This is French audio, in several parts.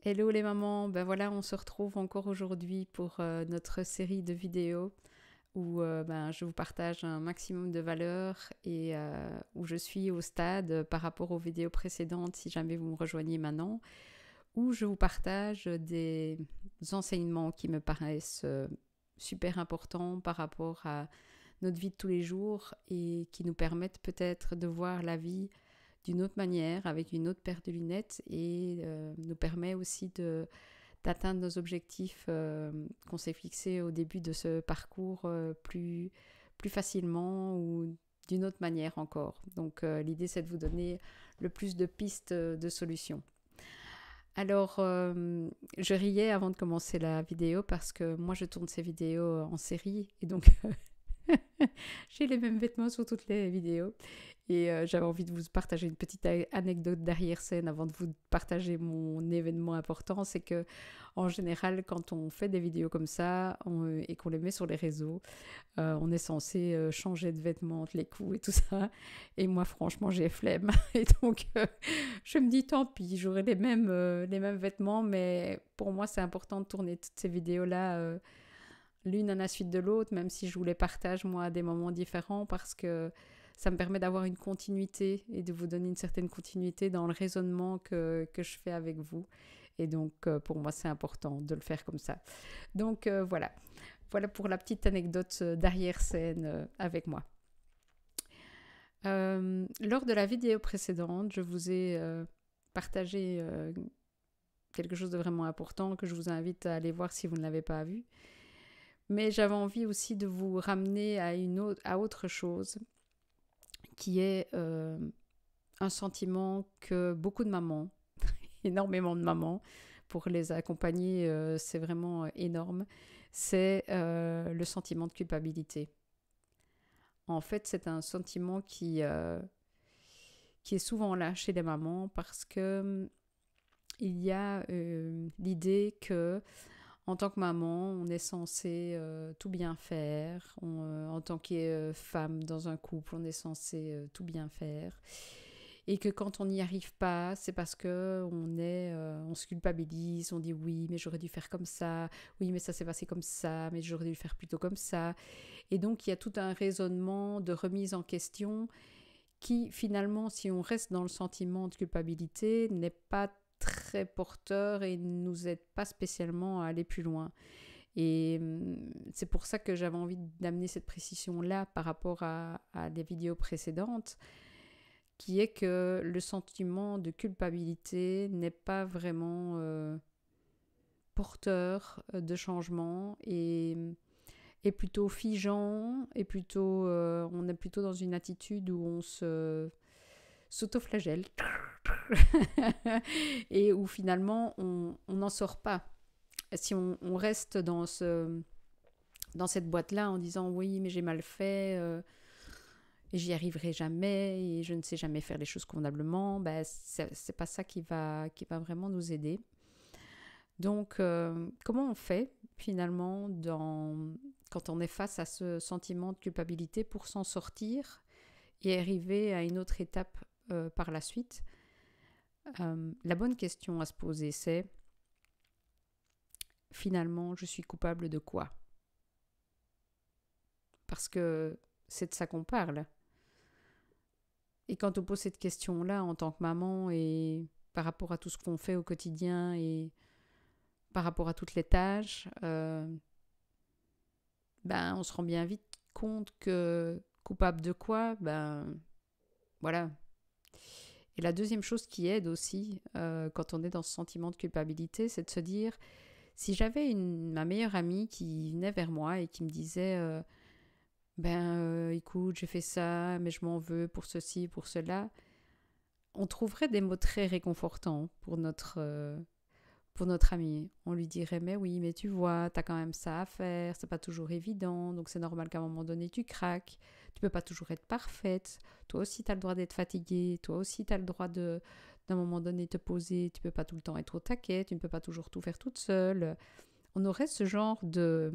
Hello les mamans, ben voilà, on se retrouve encore aujourd'hui pour notre série de vidéos où je vous partage un maximum de valeurs et où je suis au stade par rapport aux vidéos précédentes, si jamais vous me rejoignez maintenant, où je vous partage des enseignements qui me paraissent super importants par rapport à notre vie de tous les jours et qui nous permettent peut-être de voir la vie d'une autre manière, avec une autre paire de lunettes et nous permet aussi d'atteindre nos objectifs qu'on s'est fixés au début de ce parcours plus facilement ou d'une autre manière encore. Donc l'idée c'est de vous donner le plus de pistes de solutions. Alors, je riais avant de commencer la vidéo parce que moi je tourne ces vidéos en série et donc j'ai les mêmes vêtements sur toutes les vidéos. Et j'avais envie de vous partager une petite anecdote d'arrière-scène avant de vous partager mon événement important. C'est que, en général, quand on fait des vidéos comme ça et qu'on les met sur les réseaux, on est censé changer de vêtements entre les coups et tout ça. Et moi, franchement, j'ai flemme. Et donc, je me dis, tant pis, j'aurai les mêmes vêtements. Mais pour moi, c'est important de tourner toutes ces vidéos-là l'une à la suite de l'autre, même si je vous les partage, moi, à des moments différents, parce que ça me permet d'avoir une continuité et de vous donner une certaine continuité dans le raisonnement que je fais avec vous. Et donc, pour moi, c'est important de le faire comme ça. Donc, voilà. Voilà pour la petite anecdote d'arrière-scène avec moi. Lors de la vidéo précédente, je vous ai partagé quelque chose de vraiment important que je vous invite à aller voir si vous ne l'avez pas vu. Mais j'avais envie aussi de vous ramener à autre chose, qui est un sentiment que beaucoup de mamans, énormément de mamans, pour les accompagner, c'est vraiment énorme, c'est le sentiment de culpabilité. En fait, c'est un sentiment qui est souvent là chez les mamans parce que il y a l'idée que en tant que maman, on est censé tout bien faire. En tant que femme dans un couple, on est censé tout bien faire. Et que quand on n'y arrive pas, c'est parce que on se culpabilise, on dit oui, mais j'aurais dû faire comme ça, oui, mais ça s'est passé comme ça, mais j'aurais dû le faire plutôt comme ça. Et donc il y a tout un raisonnement de remise en question qui finalement, si on reste dans le sentiment de culpabilité, n'est pas très porteur et ne nous aide pas spécialement à aller plus loin. Et c'est pour ça que j'avais envie d'amener cette précision-là par rapport à des vidéos précédentes, qui est que le sentiment de culpabilité n'est pas vraiment porteur de changement et est plutôt figeant et plutôt on est plutôt dans une attitude où on s'autoflagelle et où finalement on n'en sort pas. Si on reste dans cette boîte-là en disant oui mais j'ai mal fait et j'y arriverai jamais et je ne sais jamais faire les choses convenablement, c'est pas ça qui va vraiment nous aider. Donc comment on fait finalement quand on est face à ce sentiment de culpabilité pour s'en sortir et arriver à une autre étape par la suite? La bonne question à se poser, c'est finalement, je suis coupable de quoi? Parce que c'est de ça qu'on parle. Et quand on pose cette question-là en tant que maman et par rapport à tout ce qu'on fait au quotidien et par rapport à toutes les tâches, on se rend bien vite compte que coupable de quoi? Voilà. Et la deuxième chose qui aide aussi quand on est dans ce sentiment de culpabilité, c'est de se dire, si j'avais ma meilleure amie qui venait vers moi et qui me disait écoute, j'ai fait ça, mais je m'en veux pour ceci, pour cela, on trouverait des mots très réconfortants pour notre amie. On lui dirait, mais oui, mais tu vois, t'as quand même ça à faire, c'est pas toujours évident, donc c'est normal qu'à un moment donné tu craques, tu peux pas toujours être parfaite, toi aussi t'as le droit d'être fatiguée, toi aussi t'as le droit d'un moment donné te poser, tu peux pas tout le temps être au taquet, tu ne peux pas toujours tout faire toute seule. On aurait ce genre de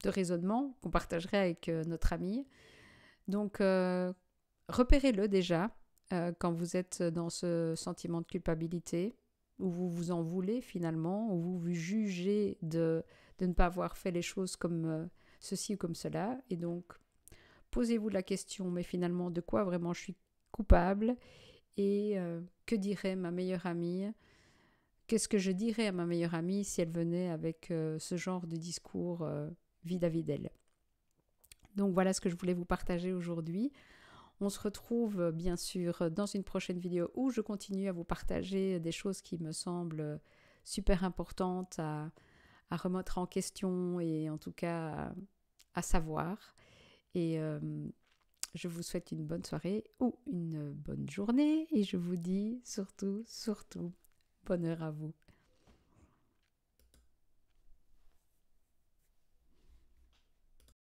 raisonnement qu'on partagerait avec notre amie. Donc repérez-le déjà quand vous êtes dans ce sentiment de culpabilité. où vous vous en voulez finalement, où vous vous jugez de ne pas avoir fait les choses comme ceci ou comme cela. Et donc, posez-vous la question, mais finalement, de quoi vraiment je suis coupable et que dirait ma meilleure amie? Qu'est-ce que je dirais à ma meilleure amie si elle venait avec ce genre de discours vis-à-vis d'elle? Donc voilà ce que je voulais vous partager aujourd'hui. On se retrouve bien sûr dans une prochaine vidéo où je continue à vous partager des choses qui me semblent super importantes à remettre en question et en tout cas à savoir. Et je vous souhaite une bonne soirée ou une bonne journée et je vous dis surtout, bonheur à vous.